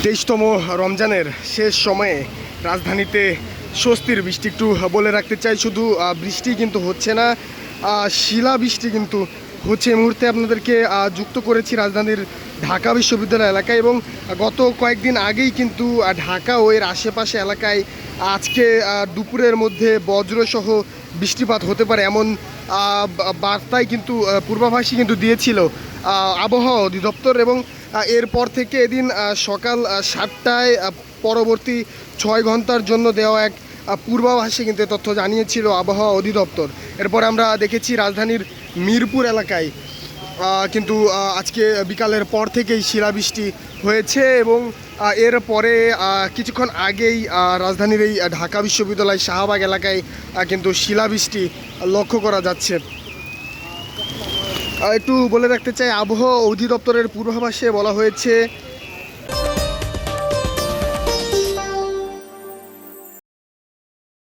23তম রমজানের শেষ সময়ে রাজধানীতে স্বস্তির বৃষ্টি একটু বলে রাখতে চাই। শুধু বৃষ্টি কিন্তু হচ্ছে না, শিলা বৃষ্টি কিন্তু হচ্ছে। এই মুহূর্তে আপনাদেরকে যুক্ত করেছি রাজধানীর ঢাকা বিশ্ববিদ্যালয় এলাকায়, এবং গত কয়েকদিন আগেই কিন্তু ঢাকা ও এর আশেপাশে এলাকায় আজকে দুপুরের মধ্যে বজ্রসহ বৃষ্টিপাত হতে পারে এমন বার্তায় কিন্তু পূর্বাভাসই কিন্তু দিয়েছিল আবহাওয়া অধিদপ্তর। এবং এরপর থেকে এদিন সকাল 7টায় পরবর্তী 6 ঘন্টার জন্য দেওয়া এক পূর্বাভাসে কিন্তু তথ্য জানিয়েছিল আবহাওয়া অধিদপ্তর। এরপর আমরা দেখেছি রাজধানীর মিরপুর এলাকায় কিন্তু আজকে বিকালের পর থেকেই শিলাবৃষ্টি হয়েছে, এবং এরপরে কিছুক্ষণ আগেই রাজধানীর এই ঢাকা বিশ্ববিদ্যালয় শাহবাগ এলাকায় কিন্তু শিলাবৃষ্টি লক্ষ্য করা যাচ্ছে। একটু বলে রাখতে চাই, আবহাওয়া অধিদপ্তরের পূর্বাভাসে বলা হয়েছে